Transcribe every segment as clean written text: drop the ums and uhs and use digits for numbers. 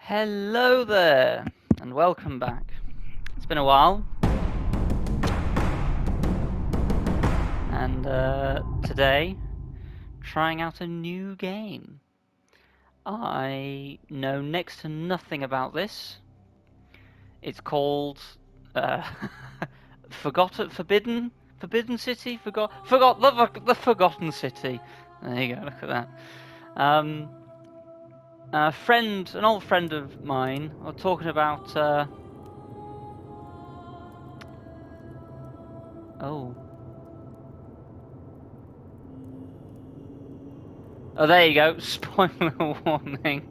Hello there, and welcome back. It's been a while, and today, trying out a new game. I know next to nothing about this. It's called uh, Forbidden City, forgot the Forgotten City. There you go. Look at that. Um, an old friend of mine, was talking about. Oh. Oh, there you go. Spoiler warning.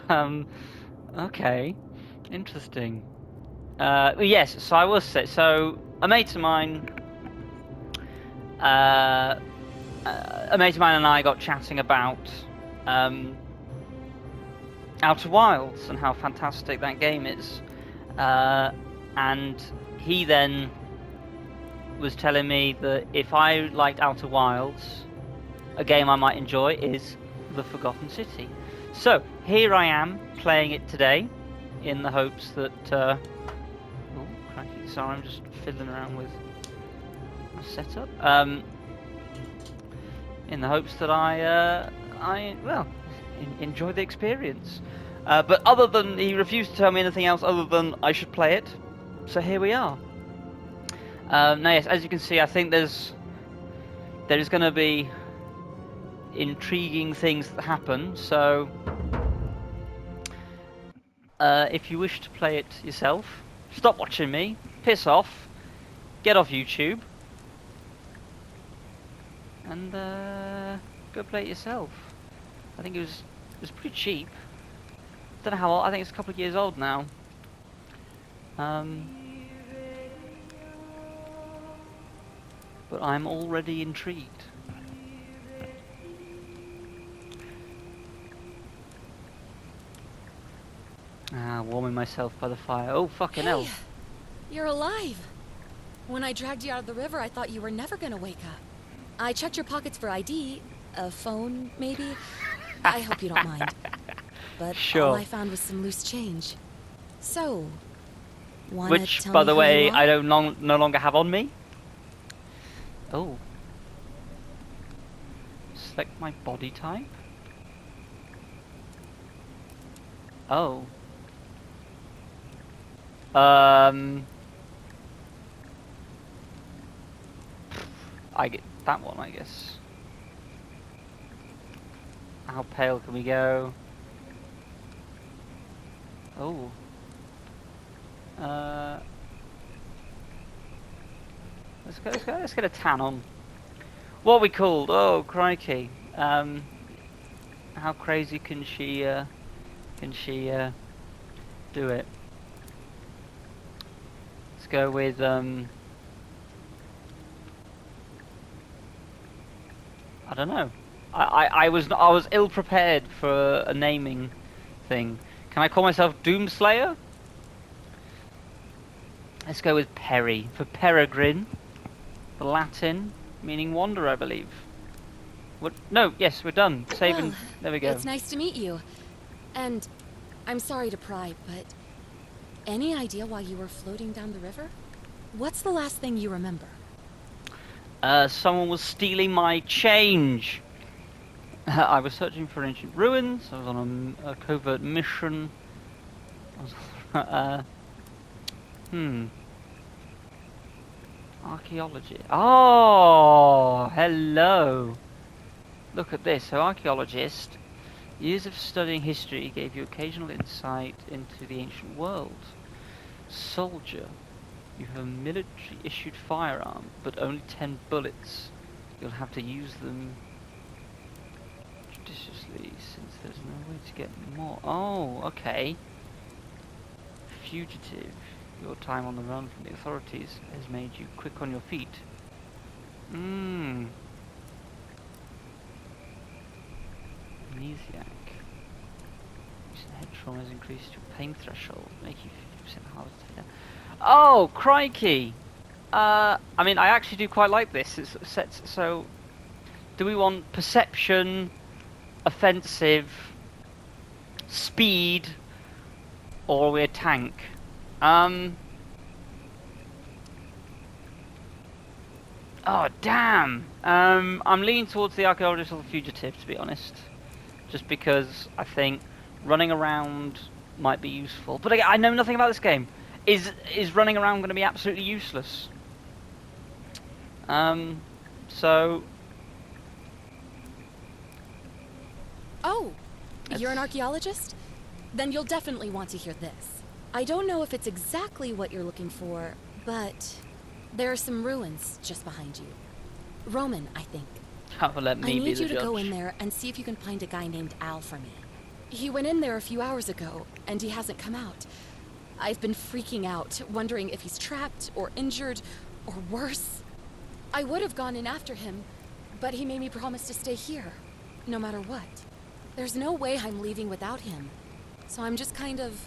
Um, okay, interesting. Yes, so I will say. So a mate of mine, uh, and I got chatting about um, Outer Wilds and how fantastic that game is. And he then was telling me that if I liked Outer Wilds, a game I might enjoy is The Forgotten City. So here I am playing it today, in the hopes that. Oh, crikey! Sorry, I'm just fiddling around with my setup. In the hopes that I enjoy the experience. But other than he refused to tell me anything else other than I should play it. So here we are. Now, yes, as you can see, I think there is going to be intriguing things that happen. So. If you wish to play it yourself, stop watching me, piss off, get off YouTube, and go play it yourself. I think it was pretty cheap. Don't know how old. I think it's a couple of years old now. But I'm already intrigued. Warming myself by the fire. Oh, fucking hell. You're alive. When I dragged you out of the river, I thought you were never gonna wake up. I checked your pockets for ID, a phone, maybe. I hope you don't mind. But Sure. all I found was some loose change. So, wanna Which, tell by me the who way, you are? I no longer have on me. Oh. Select my body type. Oh. I get that one, I guess. How pale can we go? Oh. Let's get a tan on. What are we called? Oh, crikey. How crazy can she do it? Let's go with I don't know. I was ill prepared for a naming thing. Can I call myself Doomslayer? Let's go with Perry for peregrine, the Latin meaning wanderer, I believe. What? No, yes, we're done. Saving. Well, There we go. it's nice to meet you. And I'm sorry to pry, but any idea why you were floating down the river? What's the last thing you remember? Someone was stealing my change. I was searching for ancient ruins. I was on a covert mission. I was, Archaeology. Oh, hello. Look at this. So, archaeologist. Years of studying history gave you occasional insight into the ancient world. Soldier. You have a military-issued firearm, but only 10 bullets. You'll have to use them judiciously, since there's no way to get more. Oh, okay. Fugitive. Your time on the run from the authorities has made you quick on your feet. Amnesiac. Recent head trauma has increased your pain threshold, make you 50% harder to take down. Oh, crikey! I mean, I actually do quite like this. It's set. So, do we want perception, offensive, speed, Or are we a tank? Oh, damn! I'm leaning towards the archaeologist or the fugitive, to be honest. Just because I think running around might be useful. But I know nothing about this game. Is running around going to be absolutely useless? So... Oh, you're an archaeologist? Then you'll definitely want to hear this. I don't know if it's exactly what you're looking for, but there are some ruins just behind you. Roman, I think. Oh, let me I be need the you to go judge. in there and see if you can find a guy named Al for me. He went in there a few hours ago, and he hasn't come out. I've been freaking out, wondering if he's trapped or injured or worse. I would have gone in after him, but he made me promise to stay here, no matter what. There's no way I'm leaving without him, so I'm just kind of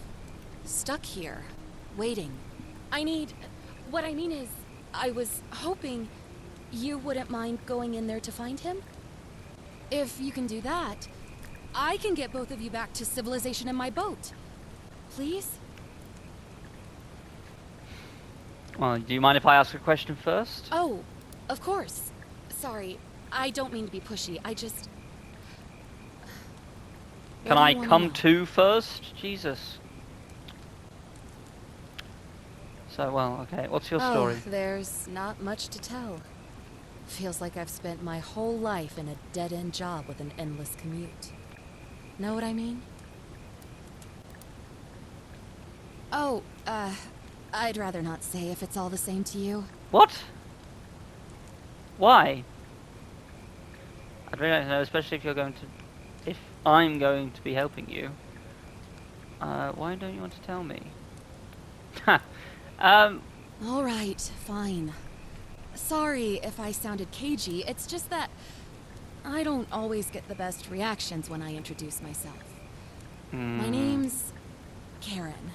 stuck here, waiting. What I mean is, I was hoping you wouldn't mind going in there to find him? If you can do that, I can get both of you back to civilization in my boat. Please? Well, do you mind if I ask a question first? Oh, of course. Sorry, I don't mean to be pushy. I just... Can I come to first? Jesus. So, well, okay. What's your story? There's not much to tell. Feels like I've spent my whole life in a dead-end job with an endless commute. Know what I mean? Oh, I'd rather not say if it's all the same to you. What? Why? I'd really like to know, especially if you're going to... If I'm going to be helping you. Why don't you want to tell me? All right, fine. Sorry if I sounded cagey, it's just that I don't always get the best reactions when I introduce myself. My name's Karen.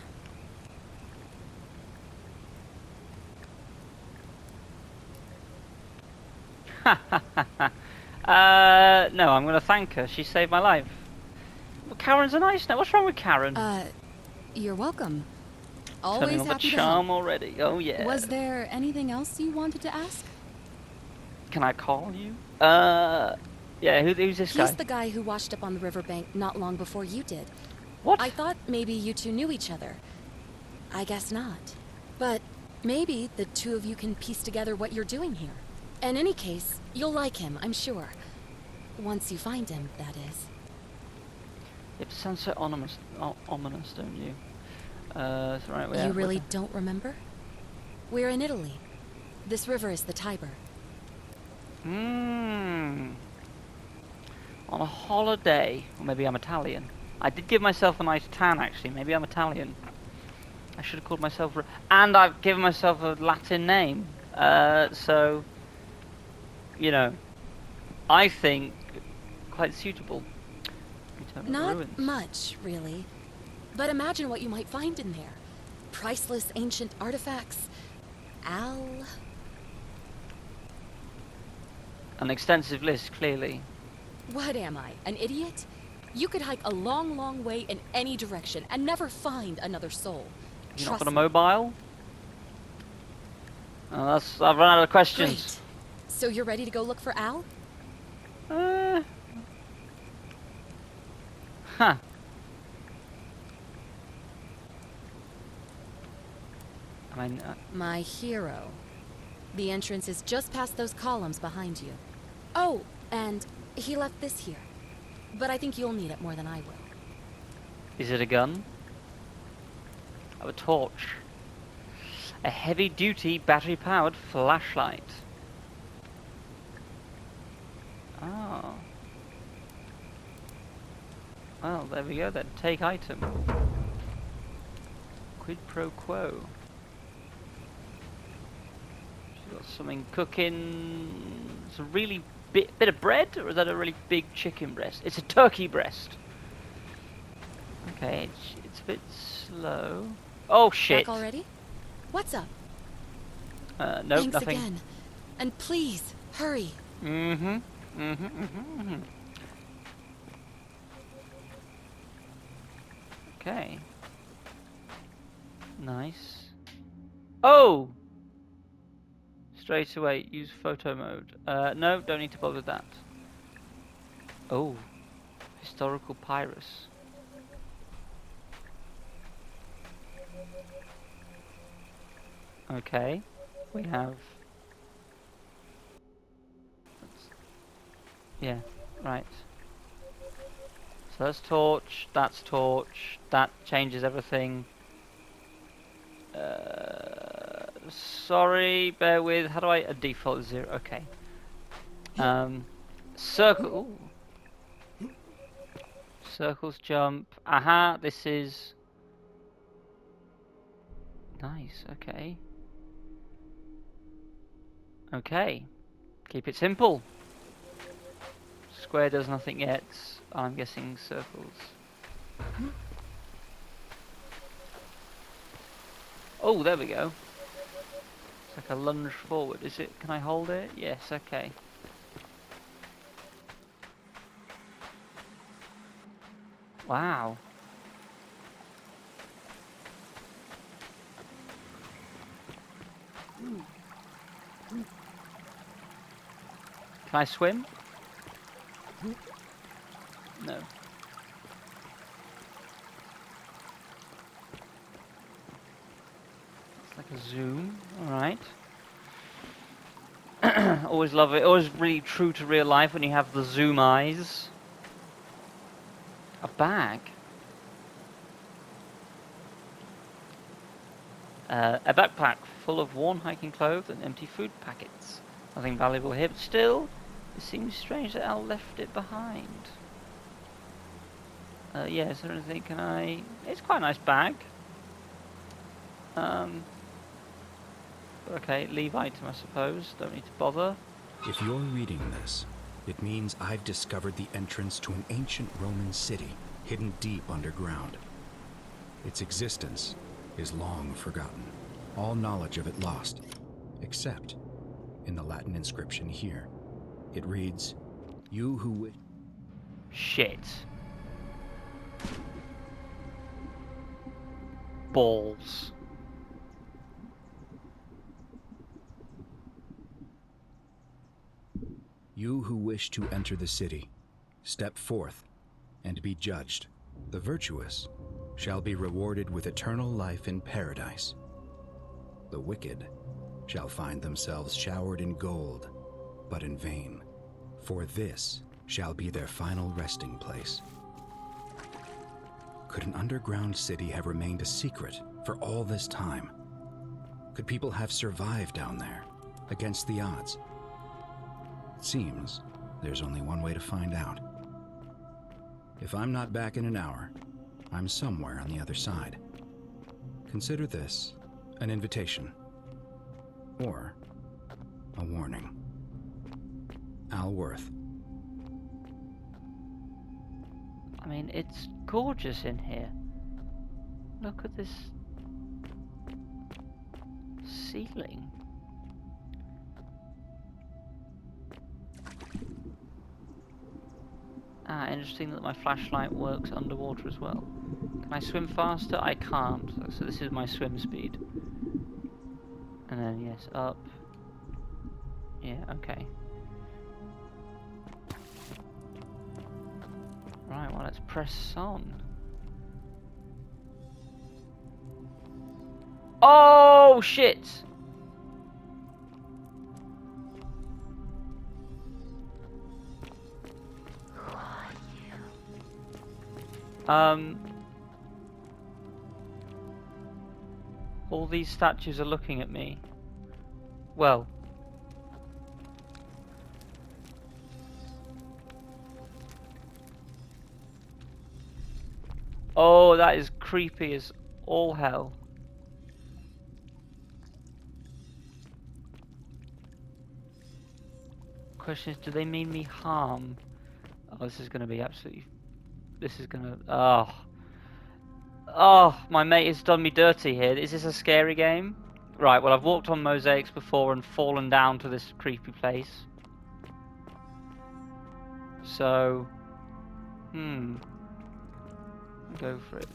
No, I'm gonna thank her. She saved my life. Well, Karen's a nice name. What's wrong with Karen? You're welcome. Turning Always on the happy to charm help. already. Oh yeah. Was there anything else you wanted to ask? Can I call you? Yeah. Who's this guy? He's the guy who washed up on the riverbank not long before you did. What? I thought maybe you two knew each other. I guess not. But maybe the two of you can piece together what you're doing here. In any case, you'll like him, I'm sure. Once you find him, that is. It sounds so ominous, don't you? So right, You really don't remember? We're in Italy. This river is the Tiber. On a holiday. Or maybe I'm Italian. I did give myself a nice tan, actually. Maybe I'm Italian. I should have called myself... And I've given myself a Latin name. So... You know... I think... Quite suitable. Not ruins. much, really. But imagine what you might find in there. Priceless ancient artifacts. Al... An extensive list, clearly. What am I, an idiot? You could hike a long, long way in any direction and never find another soul. You're not Trust got a me. mobile? Oh, I've run out of questions. Great. So you're ready to go look for Al? Huh. I mean, My hero. The entrance is just past those columns behind you. Oh, and he left this here. But I think you'll need it more than I will. is it a gun? Oh, a torch. A heavy-duty, battery-powered flashlight. Oh. Well, there we go then. Take item. Quid pro quo. She's got something cooking. It's a really bit of bread, or is that a really big chicken breast? It's a turkey breast. Okay, it's a bit slow. Oh shit! Back already? What's up? No, Thanks nothing. again. And please, hurry. Okay. Nice. Oh! Straight away, use photo mode. No, don't need to bother with that. Oh. Historical Pyrus. Okay. We have... Yeah, right. So that's torch, that changes everything. Sorry, bear with. How do I... A default 0, okay. Circle. Ooh. Circles jump. Aha, this is... Nice, okay. Okay. Keep it simple. Square does nothing yet. I'm guessing circles. Oh, there we go. It's like a lunge forward. Is it? Can I hold it? Yes, okay. Wow. Can I swim? No. It's like a zoom. Alright. Always love it. Always really true to real life when you have the zoom eyes. A bag. A backpack full of worn hiking clothes and empty food packets. Nothing valuable here, but still, it seems strange that Al left it behind. Yeah, is there anything can I... It's quite a nice bag. Okay, leave item I suppose. Don't need to bother. If you're reading this, it means I've discovered the entrance to an ancient Roman city hidden deep underground. Its existence is long forgotten, all knowledge of it lost, except in the Latin inscription here. It reads, "You who..." Shit. Balls. "You who wish to enter the city, step forth and be judged. The virtuous shall be rewarded with eternal life in paradise. The wicked shall find themselves showered in gold, but in vain, for this shall be their final resting place." Could an underground city have remained a secret for all this time? Could people have survived down there, against the odds? It seems there's only one way to find out. If I'm not back in an hour, I'm somewhere on the other side. Consider this an invitation, or a warning. Al Worth. I mean, it's gorgeous in here. Look at this ceiling. Ah, interesting that my flashlight works underwater as well. Can I swim faster? I can't. So this is my swim speed. And then, yes, up. Yeah, okay. Right, well, let's press on. Oh, shit! All these statues are looking at me. Well. Oh, that is creepy as all hell. Question is, do they mean me harm? Oh, this is going to be absolutely... This is going to... Oh. Oh, my mate has done me dirty here. Is this a scary game? Right, well, I've walked on mosaics before and fallen down to this creepy place. So... Go for it.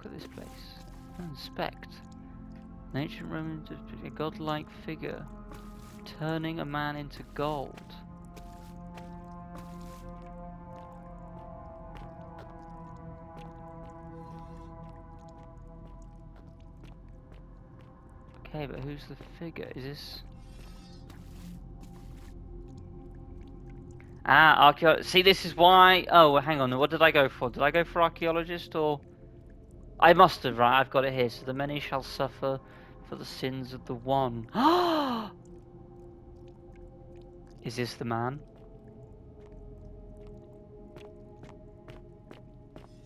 Look at this place. Inspect. An ancient Roman, a godlike figure, turning a man into gold. Okay, but who's the figure? Is this... Ah, see, this is why... Oh, well, hang on. What did I go for? Did I go for archaeologist or... I must have, right? I've got it here. So the many shall suffer for the sins of the one. Is this the man?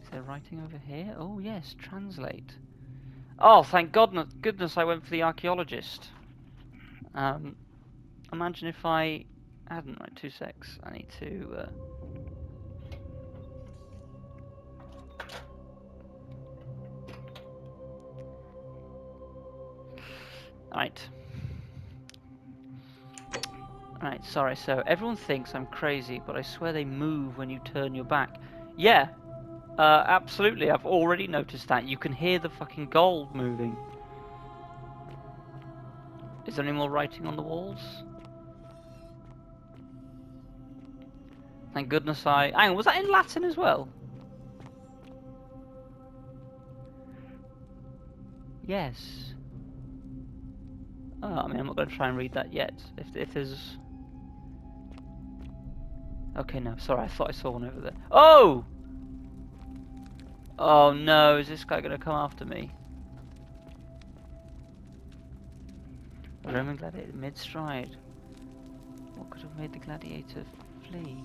Is there writing over here? Oh, yes. Translate. Oh, thank goodness I went for the archaeologist. Imagine if I hadn't. Right, 2 secs. I need to... Right, sorry, so everyone thinks I'm crazy, but I swear they move when you turn your back. Yeah, absolutely, I've already noticed that. You can hear the fucking gold moving. Is there any more writing on the walls? Thank goodness I... Hang on, was that in Latin as well? Yes. Oh, I mean, I'm not going to try and read that yet. If there's... Okay, no, sorry, I thought I saw one over there. Oh! Oh no, is this guy going to come after me? A Roman gladiator mid-stride. What could have made the gladiator flee?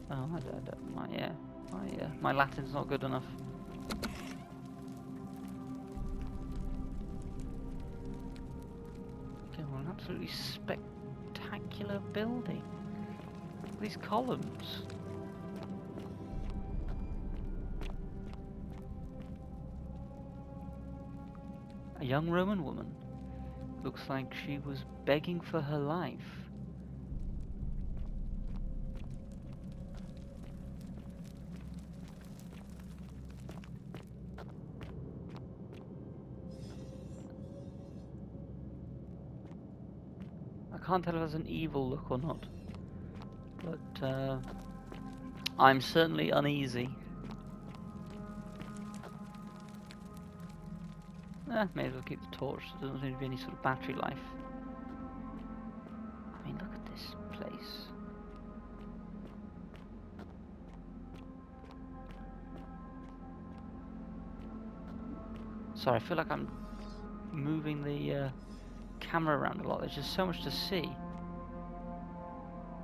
Oh, my Latin's not good enough. Okay, well, an absolutely spectacular building. Look at these columns. A young Roman woman. Looks like she was begging for her life. I can't tell if that's an evil look or not, but I'm certainly uneasy. May as well keep the torch. There doesn't seem to be any sort of battery life. I mean, look at this place. Sorry, I feel like I'm moving the camera around a lot. There's just so much to see.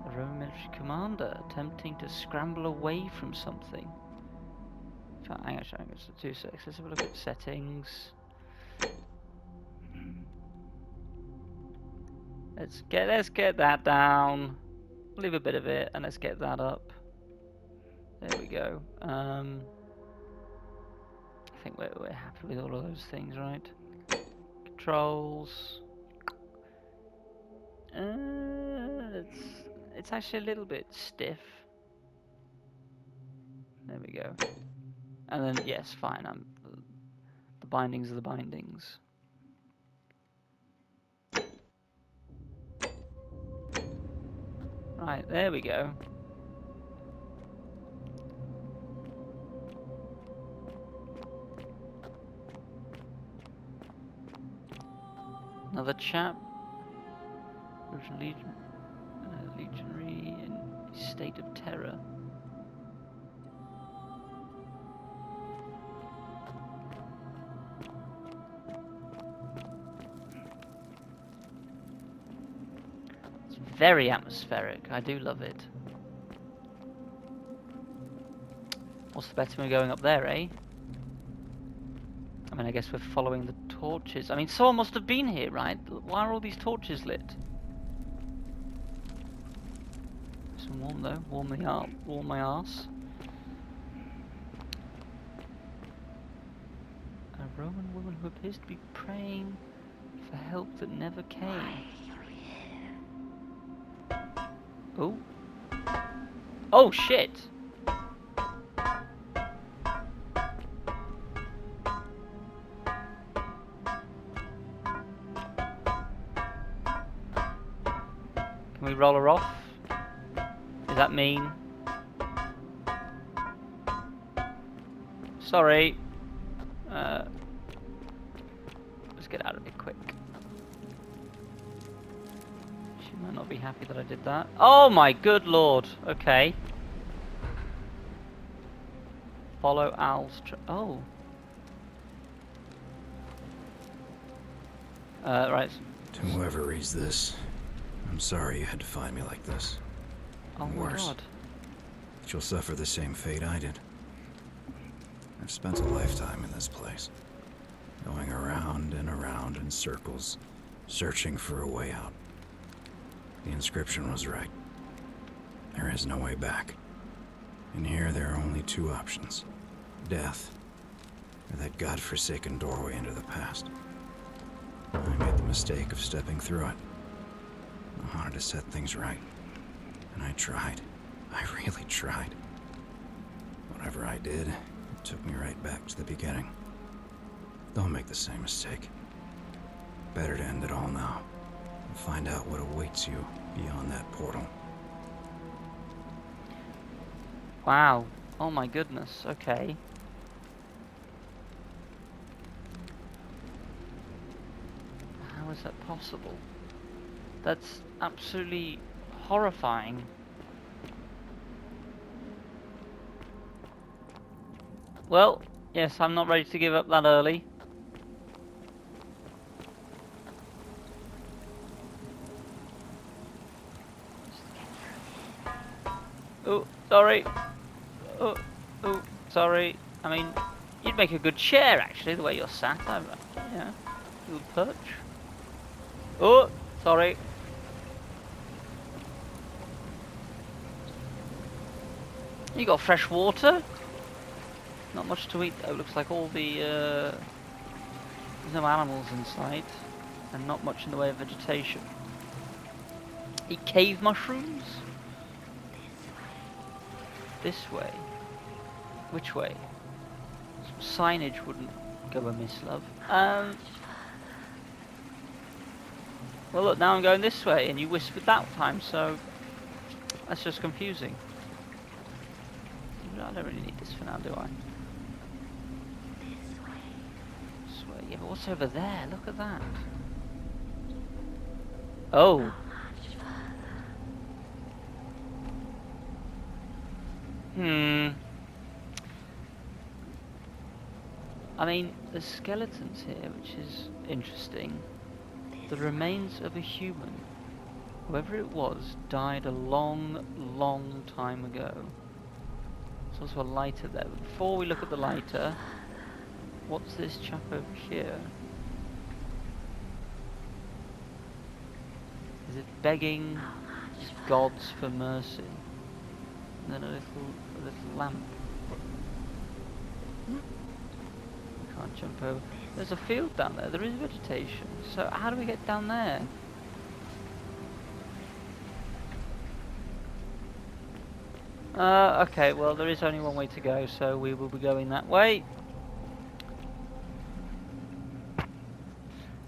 A Roman military commander attempting to scramble away from something. Hang on, 2 seconds. Let's have a look at settings. Let's get that down. Leave a bit of it, and let's get that up. There we go. I think we're happy with all of those things, right? Controls. It's actually a little bit stiff. There we go. And then yes, fine. The bindings are the bindings. Right, there we go. Another chap. Legionary in state of terror. It's very atmospheric. I do love it. What's the better than going up there, eh? I mean, I guess we're following the torches. I mean, someone must have been here, right? Why are all these torches lit? Some warm though. Warm my arse. Roman woman who appears to be praying for help that never came. Oh. Oh shit! Can we roll her off? Is that mean? Sorry. Let's get out of it quick. She might not be happy that I did that. Oh my good lord. Okay. Follow Al's. Oh. Right. To whoever reads this, I'm sorry you had to find me like this. Oh my Worse. god. You'll suffer the same fate I did. I've spent a lifetime in this place, going around and around in circles, searching for a way out. The inscription was right. There is no way back. In here, there are only two options: death, or that godforsaken doorway into the past. I made the mistake of stepping through it. I wanted to set things right, and I tried. I really tried. Whatever I did, it took me right back to the beginning. Don't make the same mistake. Better to end it all now and find out what awaits you beyond that portal. Wow. Oh my goodness. Okay. How is that possible? That's absolutely horrifying. Well, yes, I'm not ready to give up that early. Oh, sorry. Oh, sorry. I mean, you'd make a good chair, actually, the way you're sat. Yeah, good perch. Oh, sorry. You got fresh water? Not much to eat though. Looks like all the there's no animals in sight, and not much in the way of vegetation. Eat cave mushrooms? This way. Which way? Some signage wouldn't go amiss, love. Well, look, now I'm going this way, and you whispered that time, so that's just confusing. I don't really need this for now, do I? This way. Yeah, but what's over there? Look at that. Oh. I mean, there's skeletons here, which is interesting. The remains of a human. Whoever it was died a long, long time ago. There's also a lighter there. But before we look at the lighter, what's this chap over here? Is it begging his gods for mercy? And then a little lamp. We can't jump over. There's a field down there. There is vegetation. So how do we get down there? Okay, well there is only one way to go, so we will be going that way.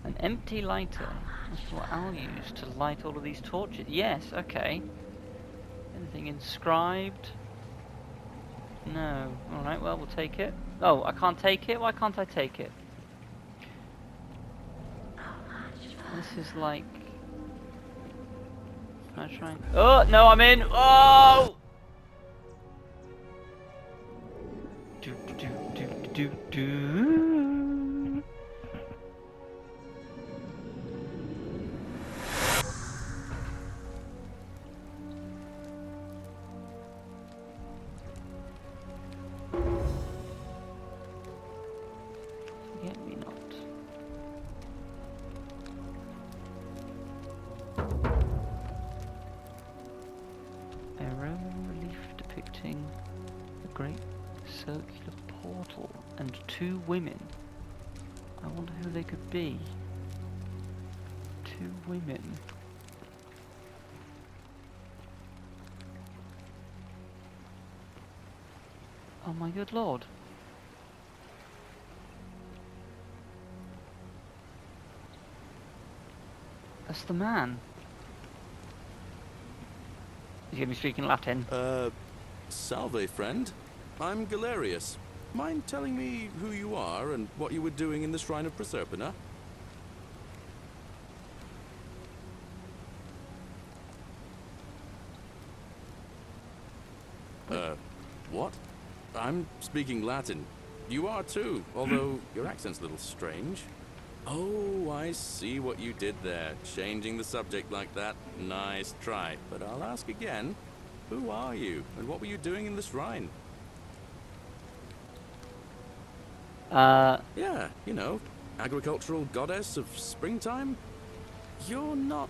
An empty lighter. That's what I'll use to light all of these torches. Yes, okay. Anything inscribed? No. Alright, well we'll take it. Oh, I can't take it? Why can't I take it? This is like... Can I try and... Oh, no, I'm in! Oh! Do. Forget me not. A Roman relief depicting a great circular portal and two women I wonder who they could be. 2 women. Oh my good lord. That's the man. He's gonna be speaking Latin. Salve, friend. I'm Galerius. Mind telling me who you are and what you were doing in the Shrine of Proserpina? What? I'm speaking Latin. You are too, although your accent's a little strange. Oh, I see what you did there. Changing the subject like that. Nice try. But I'll ask again. Who are you, and what were you doing in the shrine? Yeah, you know, agricultural goddess of springtime? You're not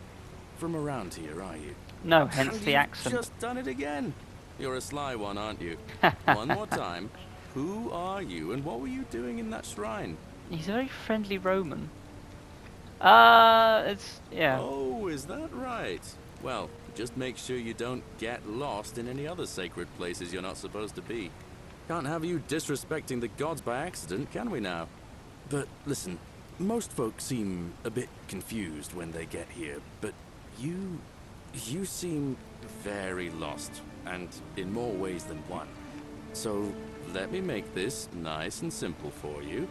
from around here, are you? No, hence And the you've accent. just done it again. You're a sly one, aren't you? One more time. Who are you, and what were you doing in that shrine? He's a very friendly Roman. It's, yeah. Oh, is that right? Well, just make sure you don't get lost in any other sacred places you're not supposed to be. Can't have you disrespecting the gods by accident, can we now? But listen, most folk seem a bit confused when they get here, but you seem very lost, and in more ways than one. So let me make this nice and simple for you.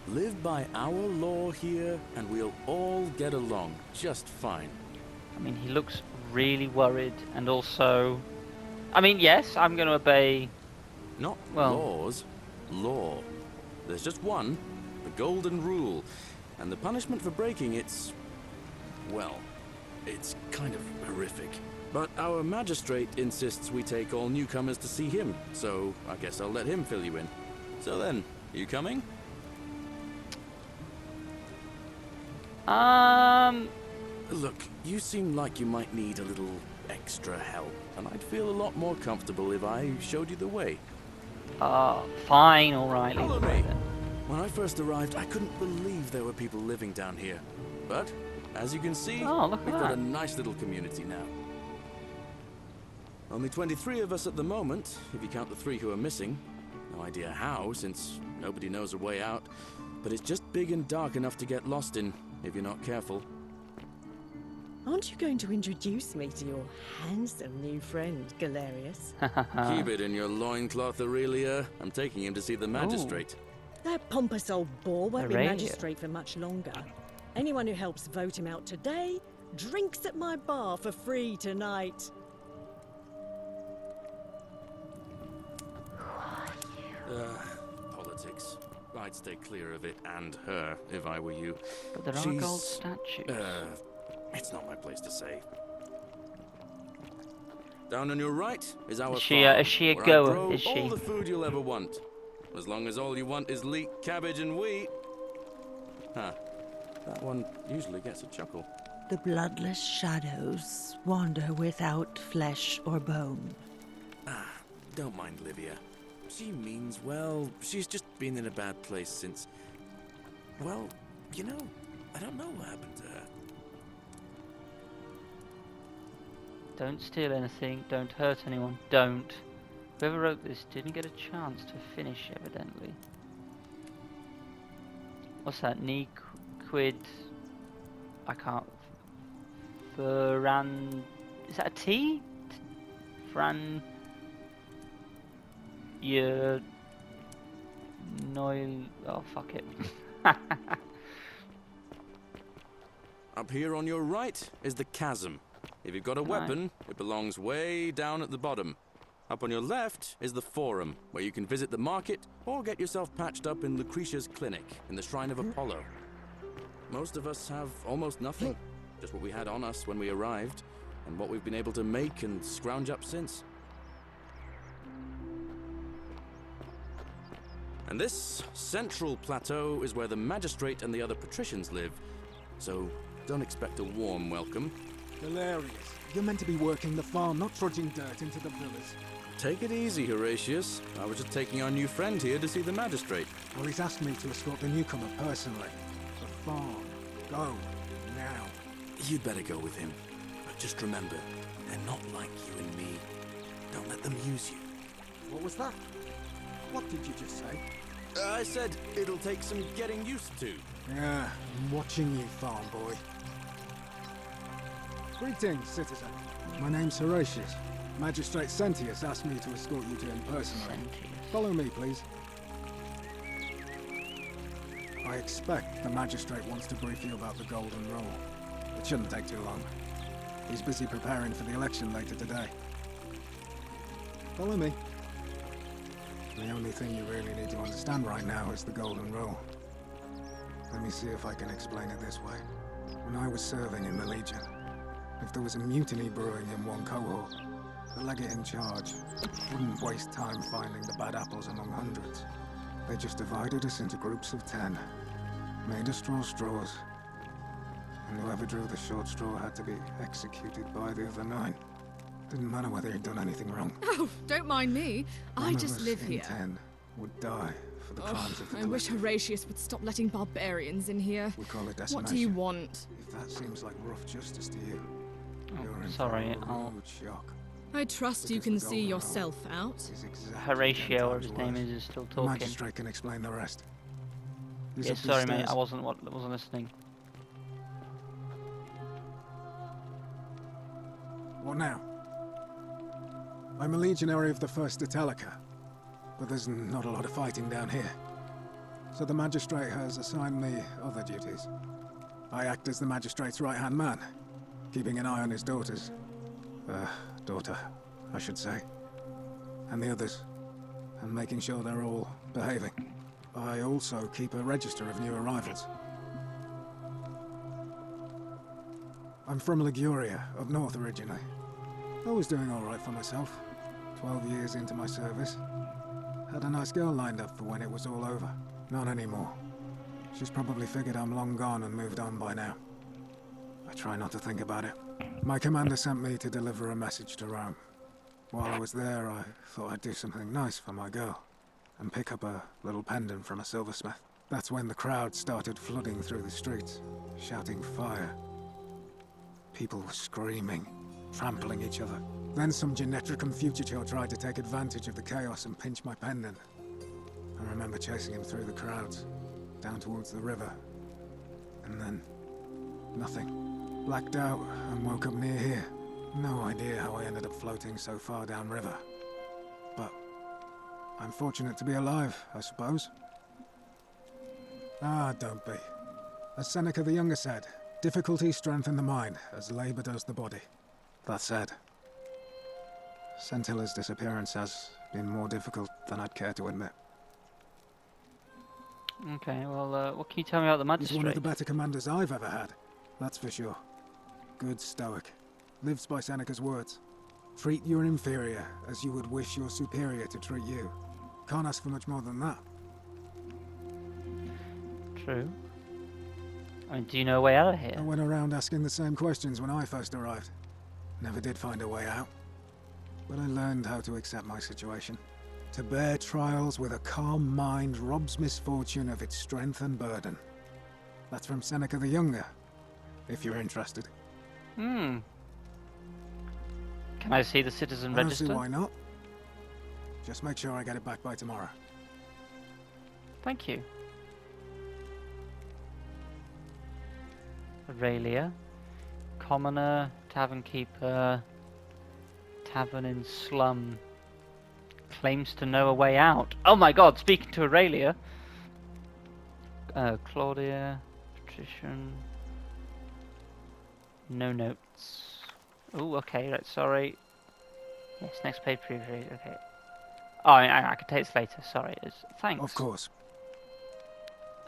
Live by our law here, and we'll all get along just fine. I mean, he looks really worried, and also... I mean, yes, I'm going to obey... Not Well- laws, law. There's just one, the golden rule, and the punishment for breaking it's... well, it's kind of horrific. But our magistrate insists we take all newcomers to see him, so I guess I'll let him fill you in. So then, you coming? Look, you seem like you might need a little extra help, and I'd feel a lot more comfortable if I showed you the way. Fine, alright. Follow me. When I first arrived, I couldn't believe there were people living down here. But, as you can see, Oh, look at we've got that. a nice little community now. Only 23 of us at the moment, if you count the 3 who are missing. No idea how, since nobody knows a way out. But it's just big and dark enough to get lost in, if you're not careful. Aren't you going to introduce me to your handsome new friend, Galerius? Keep it in your loincloth, Aurelia. I'm taking him to see the magistrate. That pompous old bore won't be Aurelia. magistrate for much longer. Anyone who helps vote him out today drinks at my bar for free tonight. Politics. I'd stay clear of it and her, if I were you. But there are gold statues. It's not my place to say. Down on your right is our Is she farm, a where I goer, grow is she? all the food you'll ever want. As long as all you want is leek, cabbage, and wheat. Huh. That one usually gets a chuckle. The bloodless shadows wander without flesh or bone. Don't mind Livia. She means well. She's just been in a bad place since... well, you know, I don't know what happened to her. Don't steal anything, don't hurt anyone, don't. Whoever wrote this didn't get a chance to finish, evidently. What's that? Quid... I can't... Fran... Is that a T? Fran... Noil... Oh, fuck it. Up here on your right is the chasm. If you've got a weapon, it belongs way down at the bottom. Up on your left is the forum, where you can visit the market or get yourself patched up in Lucretia's clinic in the Shrine of Apollo. Most of us have almost nothing, just what we had on us when we arrived, and what we've been able to make and scrounge up since. And this central plateau is where the magistrate and the other patricians live, so don't expect a warm welcome. Hilarious. You're meant to be working the farm, not trudging dirt into the villas. Take it easy, Horatius. I was just taking our new friend here to see the magistrate. Well, he's asked me to escort the newcomer personally. farm. Go. Now. You'd better go with him. But just remember, they're not like you and me. Don't let them use you. What was that? What did you just say? I said it'll take some getting used to. Yeah, I'm watching you, farm boy. Greetings, citizen. My name's Horatius. Magistrate Sentius asked me to escort you to him personally. Follow me, please. I expect the magistrate wants to brief you about the Golden Rule. It shouldn't take too long. He's busy preparing for the election later today. Follow me. The only thing you really need to understand right now is the Golden Rule. Let me see if I can explain it this way. When I was serving in the Legion, if there was a mutiny brewing in one cohort, the legate in charge wouldn't waste time finding the bad apples among hundreds. They just divided us into groups of 10, made us draw straws, and whoever drew the short straw had to be executed by the other 9. Didn't matter whether he'd done anything wrong. Oh, don't mind me. I One of just us live in here. 10 would die for the crimes of the I wish collective. Horatius would stop letting barbarians in here. We call it decimation. What do you want? If that seems like rough justice to you, you're in sorry, for a I'll- rude shock. I trust you Because can the see Golden Rule yourself out. is exactly Horatio, 10 or times his name worse. is still The talking. magistrate can explain the rest. He's Yeah, up these sorry, mate. stairs. I wasn't listening. What now? I'm a legionary of the 1st Italica, but there's not a lot of fighting down here. So the magistrate has assigned me other duties. I act as the magistrate's right-hand man, keeping an eye on his daughters. Daughter, I should say. And the others, and making sure they're all behaving. I also keep a register of new arrivals. I'm from Liguria, up north originally. I was doing alright for myself. 12 years into my service. Had a nice girl lined up for when it was all over. Not anymore. She's probably figured I'm long gone and moved on by now. I try not to think about it. My commander sent me to deliver a message to Rome. While I was there, I thought I'd do something nice for my girl, and pick up a little pendant from a silversmith. That's when the crowd started flooding through the streets, shouting fire. People were screaming, trampling each other. Then some Genetricum fugitor tried to take advantage of the chaos and pinch my pendant. I remember chasing him through the crowds, down towards the river, and then nothing. Blacked out and woke up near here. No idea how I ended up floating so far downriver. But I'm fortunate to be alive, I suppose. Ah, don't be. As Seneca the Younger said, difficulties strengthen the mind as labor does the body. That said, Centilla's disappearance has been more difficult than I'd care to admit. Okay, well, what can you tell me about the He's one of magistrate? the better commanders I've ever had, that's for sure. Good stoic. Lives by Seneca's words. Treat your inferior as you would wish your superior to treat you. Can't ask for much more than that. True. I mean, do you know a way out of here? I went around asking the same questions when I first arrived. Never did find a way out. But I learned how to accept my situation. To bear trials with a calm mind robs misfortune of its strength and burden. That's from Seneca the Younger, if you're interested. Hmm. Can I see the citizen I don't see register? why not. Just make sure I get it back by tomorrow. Thank you. Aurelia. Commoner, tavern keeper, tavern in slum. Claims to know a way out. Oh my god, speaking to Aurelia. Claudia, patrician. No notes. Oh, okay, right, sorry. Yes, next page preview, okay. Oh, I can take this later, sorry. Thanks. Of course.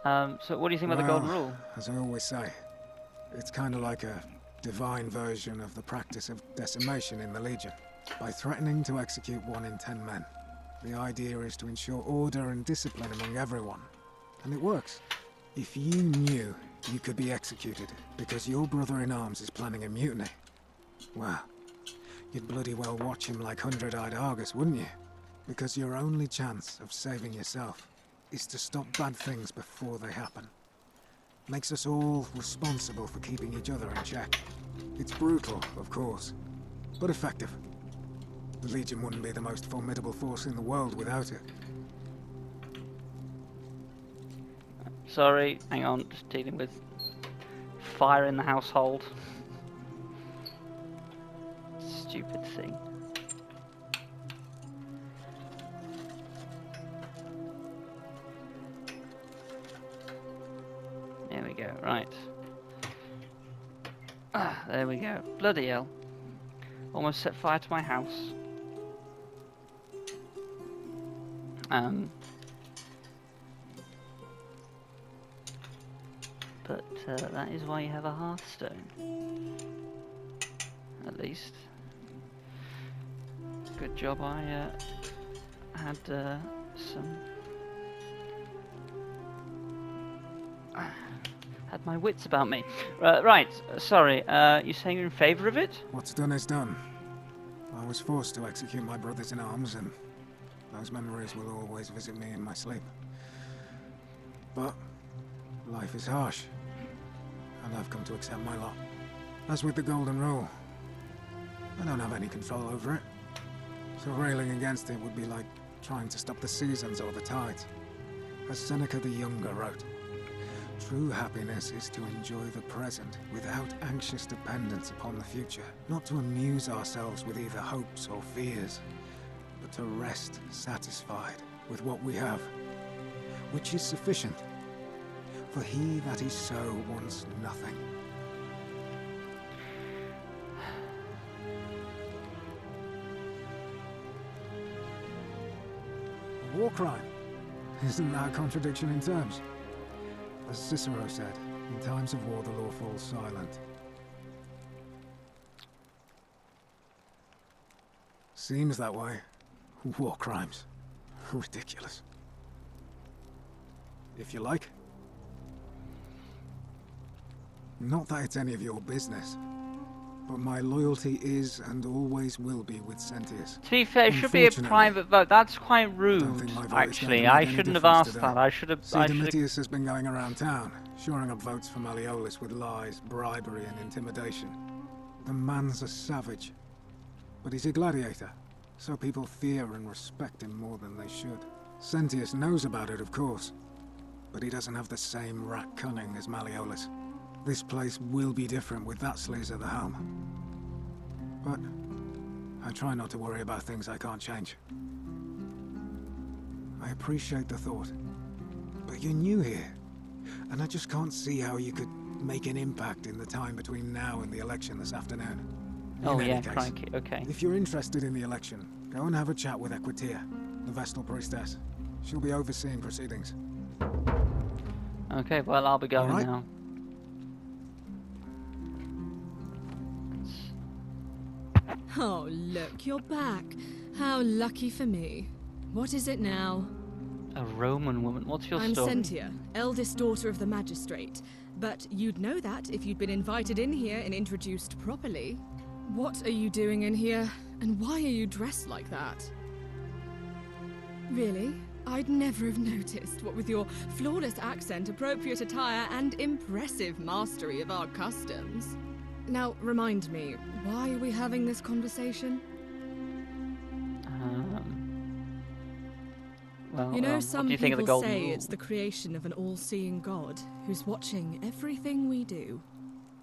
So what do you think about the Golden Rule? As I always say, it's kind of like a divine version of the practice of decimation in the Legion. By threatening to execute 1 in 10 men, the idea is to ensure order and discipline among everyone. And it works. If you knew you could be executed because your brother-in-arms is planning a mutiny, well, you'd bloody well watch him like hundred-eyed Argus, wouldn't you? Because your only chance of saving yourself is to stop bad things before they happen. Makes us all responsible for keeping each other in check. It's brutal, of course, but effective. The Legion wouldn't be the most formidable force in the world without it. Sorry, hang on, just dealing with fire in the household. Stupid thing. There we go, right. Ah, there we go. Bloody hell. Almost set fire to my house. But that is why you have a hearthstone. At least. Good job I had some... had my wits about me. Right, sorry, you're saying you're in favour of it? What's done is done. I was forced to execute my brothers in arms, and those memories will always visit me in my sleep. But life is harsh, and I've come to accept my lot. As with the Golden Rule, I don't have any control over it. So railing against it would be like trying to stop the seasons or the tides. As Seneca the Younger wrote, true happiness is to enjoy the present without anxious dependence upon the future. Not to amuse ourselves with either hopes or fears, but to rest satisfied with what we have, which is sufficient. For he that is so wants nothing. A war crime? Isn't that a contradiction in terms? As Cicero said, in times of war the law falls silent. Seems that way. War crimes. Ridiculous. If you like. Not that it's any of your business, but my loyalty is and always will be with Sentius. To be fair, it should be a private vote. That's quite rude, actually. actually. I shouldn't have asked that. I should have... Domitius has been going around town, shoring up votes for Malleolus with lies, bribery and intimidation. The man's a savage, but he's a gladiator, so people fear and respect him more than they should. Sentius knows about it, of course, but he doesn't have the same rat cunning as Malleolus. This place will be different with that sleaze at the helm. But I try not to worry about things I can't change. I appreciate the thought, but you're new here, and I just can't see how you could make an impact in the time between now and the election this afternoon. Oh yeah, crikey, okay. If you're interested in the election, go and have a chat with Equitia, the Vestal Priestess. She'll be overseeing proceedings. Okay, well I'll be going All right. now. Oh, look, you're back. How lucky for me. What is it now? A Roman woman. What's your I'm story? Sentia, eldest daughter of the magistrate. But you'd know that if you'd been invited in here and introduced properly. What are you doing in here? And why are you dressed like that? Really? I'd never have noticed, what with your flawless accent, appropriate attire, and impressive mastery of our customs. Now, remind me, why are we having this conversation? Well, You know, what some do you think of the people Golden say Rule? it's the creation of an all-seeing God who's watching everything we do.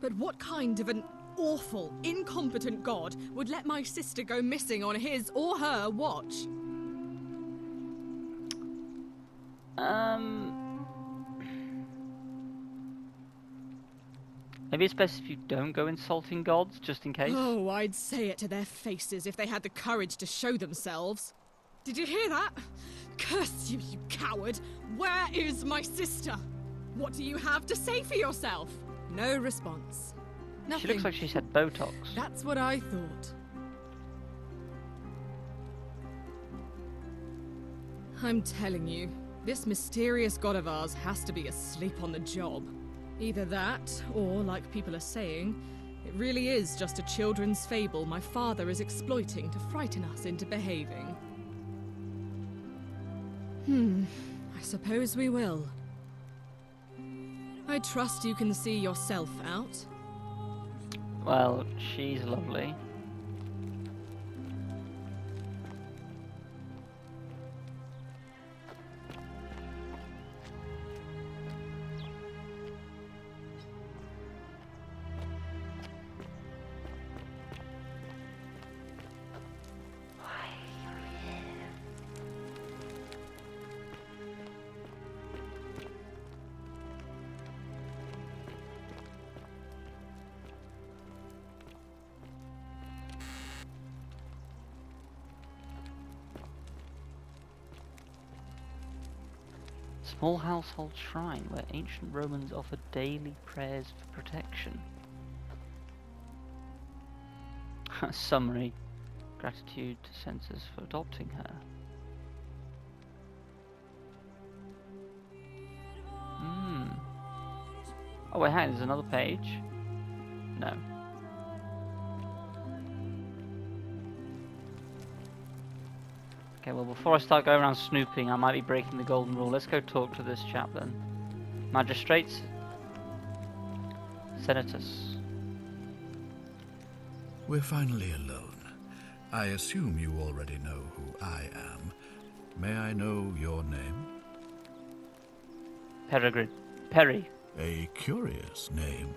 But what kind of an awful, incompetent God would let my sister go missing on his or her watch? Maybe it's best if you don't go insulting gods, just in case. Oh, I'd say it to their faces if they had the courage to show themselves. Did you hear that? Curse you, you coward! Where is my sister? What do you have to say for yourself? No response. Nothing. She looks like she's had Botox. That's what I thought. I'm telling you, this mysterious god of ours has to be asleep on the job. Either that, or, like people are saying, it really is just a children's fable my father is exploiting to frighten us into behaving. I suppose we will. I trust you can see yourself out. Well, she's lovely. Small household shrine where ancient Romans offered daily prayers for protection. Summary. Gratitude to censors for adopting her. Oh wait, hang on, there's another page. No. Okay, well before I start going around snooping, I might be breaking the golden rule. Let's go talk to this chap then. Magistrates. Senatus. We're finally alone. I assume you already know who I am. May I know your name? Peregrine. Perry. A curious name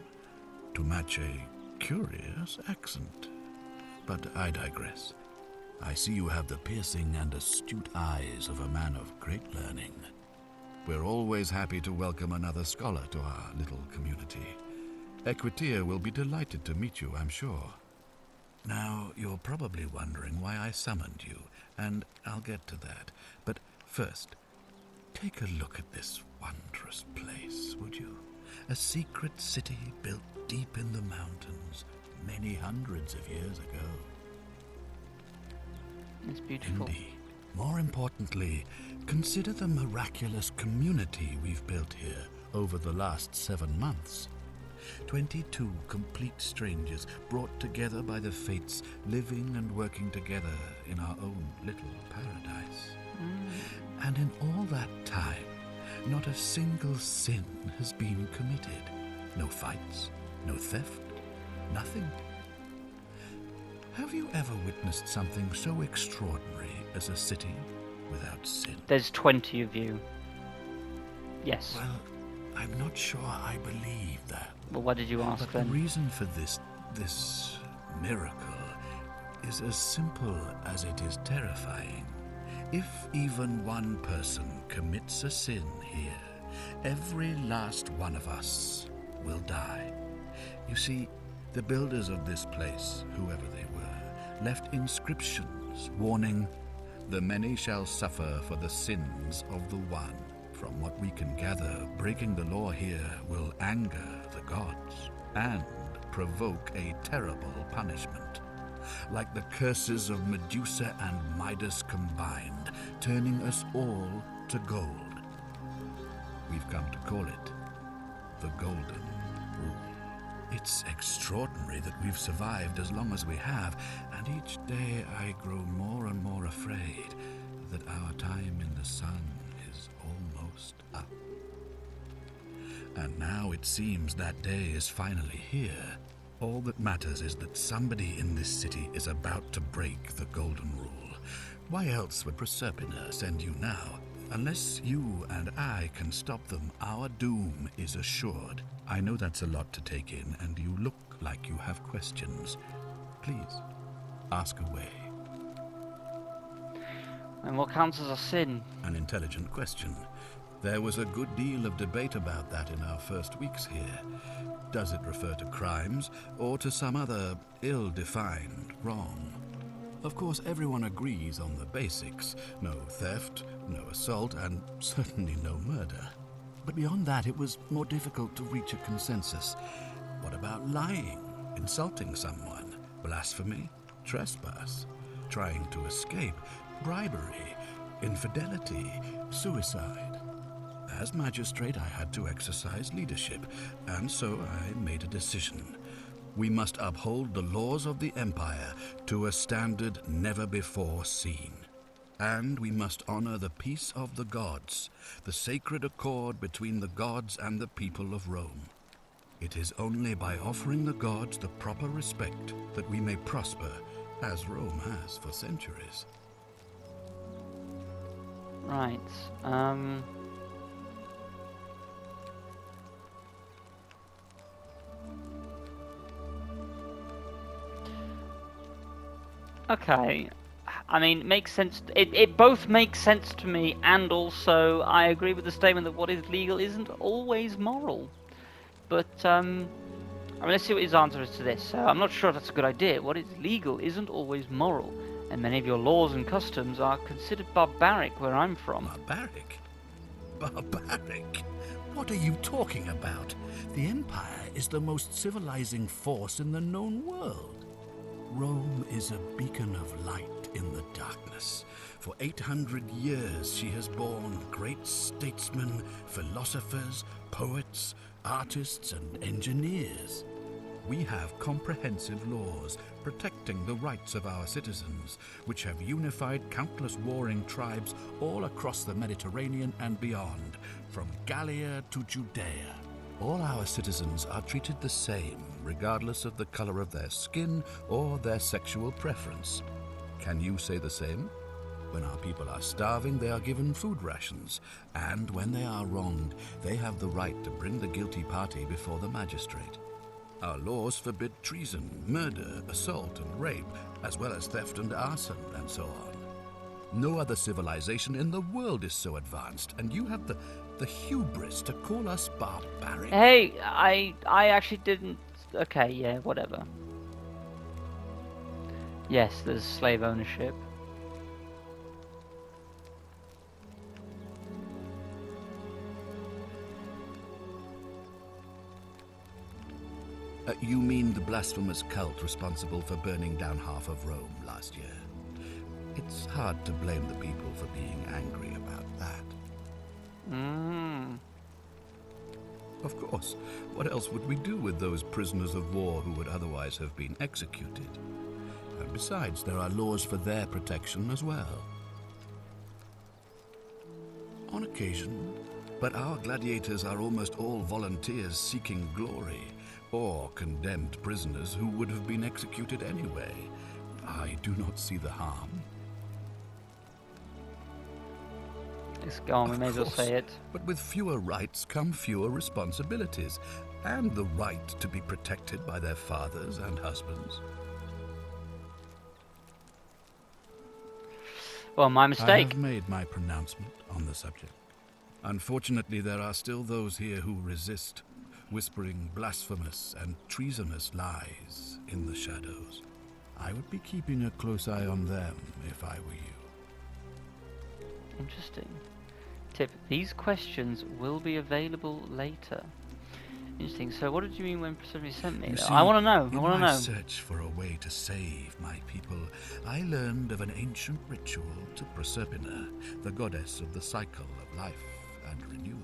to match a curious accent. But I digress. I see you have the piercing and astute eyes of a man of great learning. We're always happy to welcome another scholar to our little community. Equitia will be delighted to meet you, I'm sure. Now, you're probably wondering why I summoned you, and I'll get to that. But first, take a look at this wondrous place, would you? A secret city built deep in the mountains, many hundreds of years ago. It's beautiful. Indeed. More importantly, consider the miraculous community we've built here over the last 7 months. 22 complete strangers brought together by the fates, living and working together in our own little paradise. And in all that time, not a single sin has been committed. No fights, no theft, nothing. Have you ever witnessed something so extraordinary as a city without sin? There's 20 of you. Yes. Well, I'm not sure I believe that. Well, what did you ask But then? the reason for this miracle is as simple as it is terrifying. If even one person commits a sin here, every last one of us will die. You see, the builders of this place, whoever they were, left inscriptions warning, "The many shall suffer for the sins of the one." From what we can gather, breaking the law here will anger the gods and provoke a terrible punishment. Like the curses of Medusa and Midas combined, turning us all to gold. We've come to call it the Golden Rule. It's extraordinary that we've survived as long as we have, and each day I grow more and more afraid that our time in the sun is almost up. And now it seems that day is finally here. All that matters is that somebody in this city is about to break the Golden Rule. Why else would Proserpina send you now? Unless you and I can stop them, our doom is assured. I know that's a lot to take in, and you look like you have questions. Please, ask away. And what counts as a sin? An intelligent question. There was a good deal of debate about that in our first weeks here. Does it refer to crimes or to some other ill-defined wrong? Of course, everyone agrees on the basics. No theft, no assault, and certainly no murder. But beyond that, it was more difficult to reach a consensus. What about lying, insulting someone, blasphemy, trespass, trying to escape, bribery, infidelity, suicide? As magistrate, I had to exercise leadership, and so I made a decision. We must uphold the laws of the Empire to a standard never before seen. And we must honor the peace of the gods, the sacred accord between the gods and the people of Rome. It is only by offering the gods the proper respect that we may prosper, as Rome has for centuries. Right. Okay. I mean, makes sense. It both makes sense to me, and also I agree with the statement that what is legal isn't always moral. But I mean, let's see what his answer is to this. I'm not sure if that's a good idea. What is legal isn't always moral, and many of your laws and customs are considered barbaric where I'm from. Barbaric? Barbaric? What are you talking about? The Empire is the most civilizing force in the known world. Rome is a beacon of light in the darkness. For 800 years she has borne great statesmen, philosophers, poets, artists, and engineers. We have comprehensive laws protecting the rights of our citizens, which have unified countless warring tribes all across the Mediterranean and beyond, from Gallia to Judea. All our citizens are treated the same, regardless of the color of their skin or their sexual preference. Can you say the same? When our people are starving, they are given food rations, and when they are wronged, they have the right to bring the guilty party before the magistrate. Our laws forbid treason, murder, assault, and rape, as well as theft and arson, and so on. No other civilization in the world is so advanced, and you have the hubris to call us barbaric. Hey, I actually didn't. Okay, yeah, whatever. Yes, there's slave ownership. You mean the blasphemous cult responsible for burning down half of Rome last year? It's hard to blame the people for being angry about that. Of course. What else would we do with those prisoners of war who would otherwise have been executed? And besides, there are laws for their protection as well. On occasion, but our gladiators are almost all volunteers seeking glory, or condemned prisoners who would have been executed anyway. I do not see the harm. It's gone, we may as well say it. But with fewer rights come fewer responsibilities, and the right to be protected by their fathers and husbands. Well, my I mistake. have made my pronouncement on the subject. Unfortunately, there are still those here who resist, whispering blasphemous and treasonous lies in the shadows. I would be keeping a close eye on them if I were you. Interesting. Tip, these questions will be available later. Interesting. So what did you mean when somebody sent me You that? see, I want to know. I in want to my know. search for a way to save my people, I learned of an ancient ritual to Proserpina, the goddess of the cycle of life and renewal.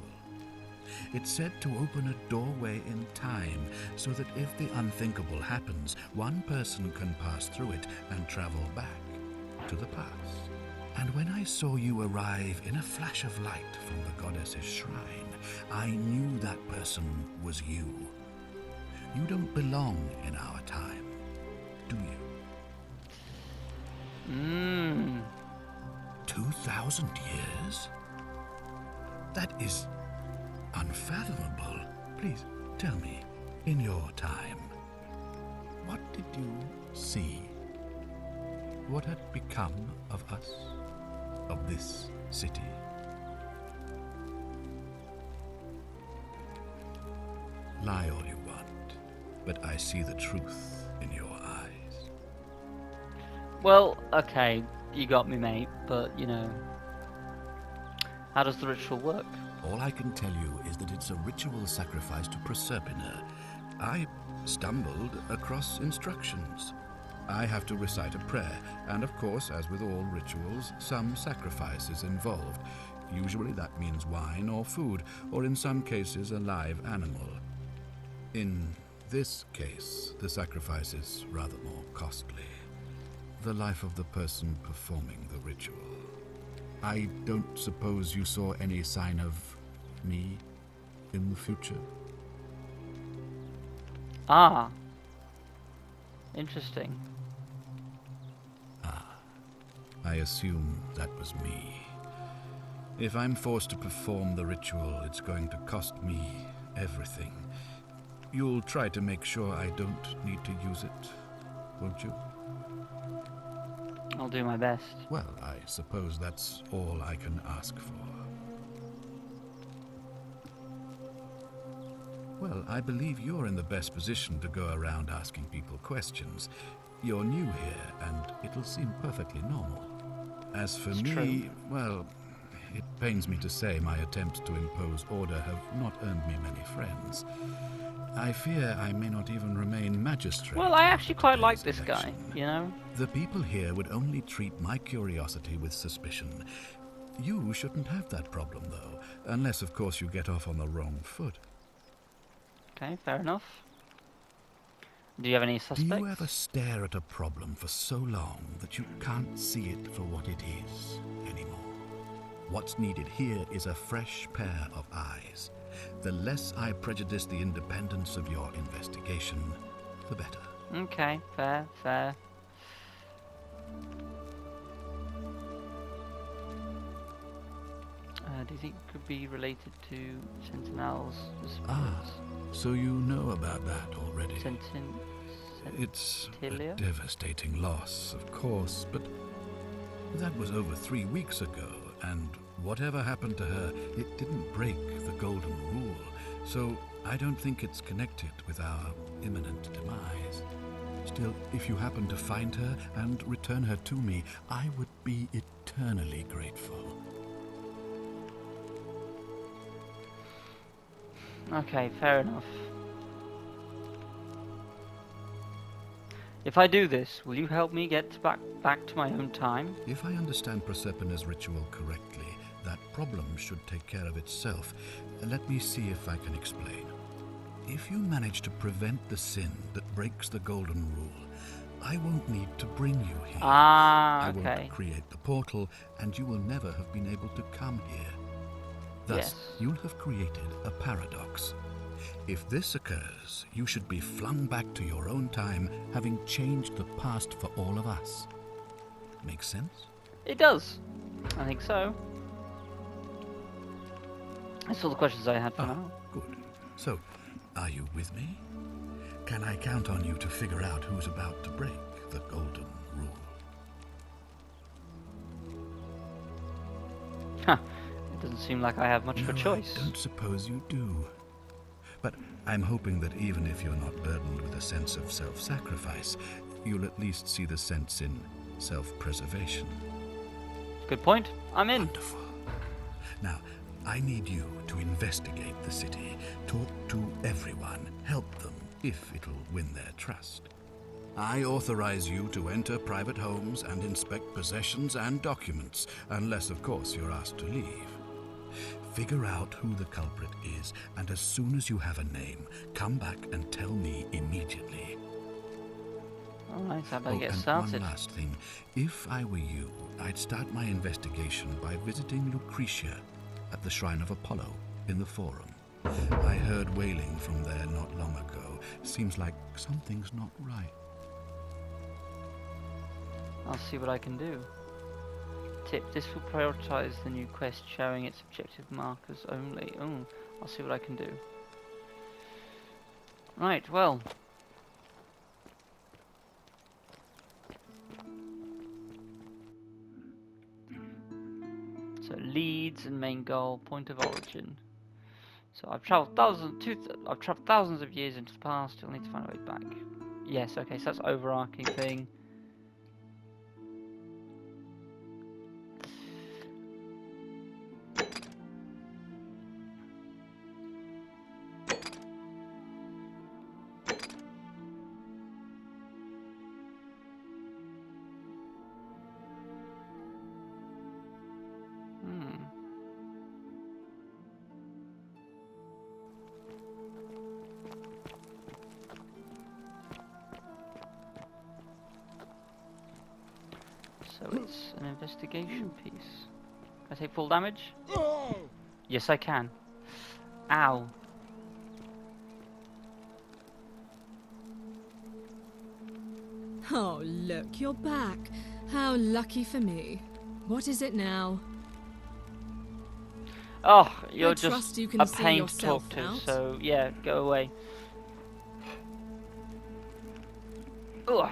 It's said to open a doorway in time, so that if the unthinkable happens, one person can pass through it and travel back to the past. And when I saw you arrive in a flash of light from the goddess's shrine, I knew that person was you. You don't belong in our time, do you? 2,000 years? That is unfathomable. Please tell me, in your time, what did you see? What had become of us, of this city? Lie all you want, but I see the truth in your eyes. Well, okay, you got me, mate, but, you know, how does the ritual work? All I can tell you is that it's a ritual sacrifice to Proserpina. I stumbled across instructions. I have to recite a prayer, and of course, as with all rituals, some sacrifice is involved. Usually that means wine or food, or in some cases a live animal. In this case, the sacrifice is rather more costly. The life of the person performing the ritual. I don't suppose you saw any sign of me in the future? Ah. Interesting. I assume that was me. If I'm forced to perform the ritual, it's going to cost me everything. You'll try to make sure I don't need to use it, won't you? I'll do my best. Well, I suppose that's all I can ask for. Well, I believe you're in the best position to go around asking people questions. You're new here, and it'll seem perfectly normal. As for It's me, true. well, it pains me to say my attempts to impose order have not earned me many friends. I fear I may not even remain magistrate. Well, I actually quite today's like this guy, election. you know? The people here would only treat my curiosity with suspicion. You shouldn't have that problem, though, unless, of course, you get off on the wrong foot. Okay, fair enough. Do you have any Do suspects? you ever stare at a problem for so long that you can't see it for what it is anymore? What's needed here is a fresh pair of eyes. The less I prejudice the independence of your investigation, the better. Okay, fair, fair. Do you think it could be related to Sentinel's disappearance? So you know about that already. It's a Sentilia? devastating loss, of course, but that was over 3 weeks ago, and whatever happened to her, it didn't break the Golden Rule, so I don't think it's connected with our imminent demise. Still, if you happen to find her and return her to me, I would be eternally grateful. Okay, fair enough. If I do this, will you help me get back to my own time? If I understand Prosperna's ritual correctly, that problem should take care of itself. Let me see if I can explain. If you manage to prevent the sin that breaks the Golden Rule, I won't need to bring you here. Ah, I okay. won't create the portal, and you will never have been able to come here. Thus, Yes. you'll have created a paradox. If this occurs, you should be flung back to your own time, having changed the past for all of us. Make sense? It does. I think so. That's all the questions I had for now. Good. So, are you with me? Can I count on you to figure out who's about to break the Golden Rule? Huh. It doesn't seem like I have much of a choice. I don't suppose you do. But I'm hoping that even if you're not burdened with a sense of self-sacrifice, you'll at least see the sense in self-preservation. Good point. I'm in. Wonderful. Now, I need you to investigate the city, talk to everyone, help them if it'll win their trust. I authorize you to enter private homes and inspect possessions and documents, unless, of course, you're asked to leave. Figure out who the culprit is, and as soon as you have a name, come back and tell me immediately. Alright, so I better get and started. one last thing. If I were you, I'd start my investigation by visiting Lucretia at the Shrine of Apollo in the Forum. I heard wailing from there not long ago. Seems like something's not right. I'll see what I can do. Tip, this will prioritize the new quest showing its objective markers only. Oh, I'll see what I can do. Right, well. So leads and main goal, point of origin. So I've traveled thousands of years into the past. I'll need to find a way back. Yes, okay, so that's overarching thing. So it's an investigation piece. I take full damage? Yes, I can. Ow. Oh, look, you're back. How lucky for me. What is it now? Oh, you're I just trust you can a see pain to talk yourself to, out. so yeah, go away. Ugh.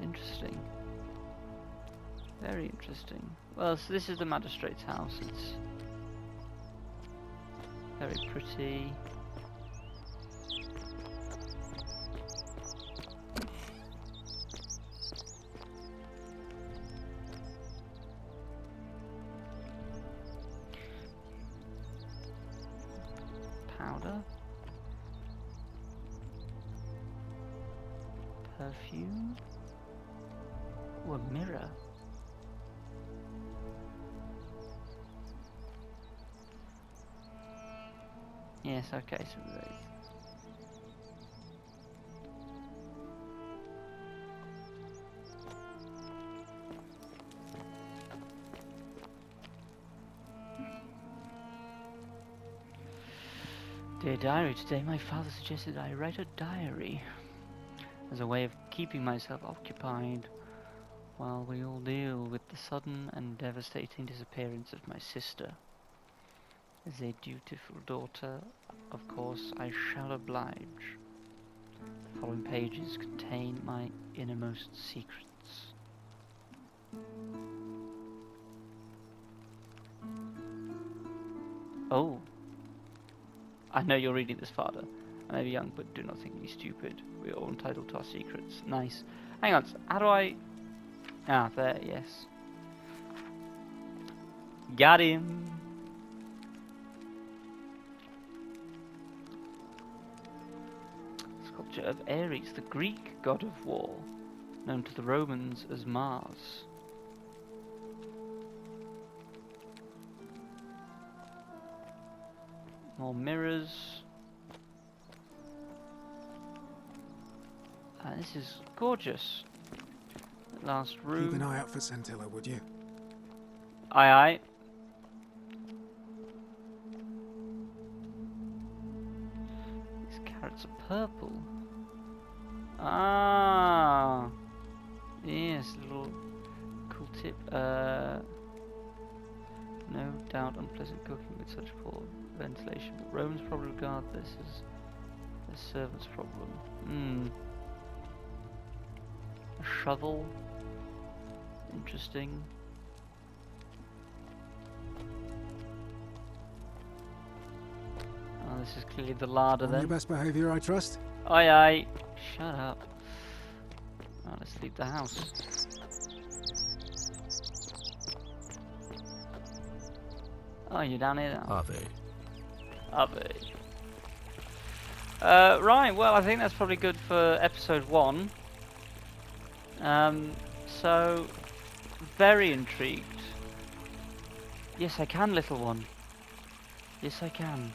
Interesting. Very interesting. Well, so this is the magistrate's house. It's very pretty. Powder. Perfume. Ooh, a mirror. Yes, okay, so those. Dear diary, today my father suggested I write a diary as a way of keeping myself occupied while we all deal with the sudden and devastating disappearance of my sister. As a dutiful daughter, of course, I shall oblige. The following pages contain my innermost secrets. Oh. I know you're reading this, father. I may be young, but do not think me stupid. We are all entitled to our secrets. Nice. Hang on, how do I... Ah, there, yes. Got him! Sculpture of Ares, the Greek god of war, known to the Romans as Mars. More mirrors. This is gorgeous. Last room. Keep an eye out for Scintilla, would you? Aye aye. These carrots are purple. Ah. Yes, little cool tip. No doubt unpleasant cooking with such poor ventilation, but Romans probably regard this as a servant's problem. A shovel. Interesting. Oh, this is clearly the larder On then. your best behaviour, I trust? Aye aye. Shut up. Oh, let's leave the house. Oh, you're down here now. Ave. Ave. Right, well, I think that's probably good for episode 1. So, very intrigued. Yes, I can, little one. Yes, I can.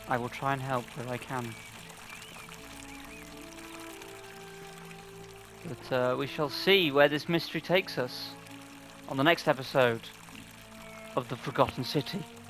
I will try and help where I can. But we shall see where this mystery takes us on the next episode of The Forgotten City.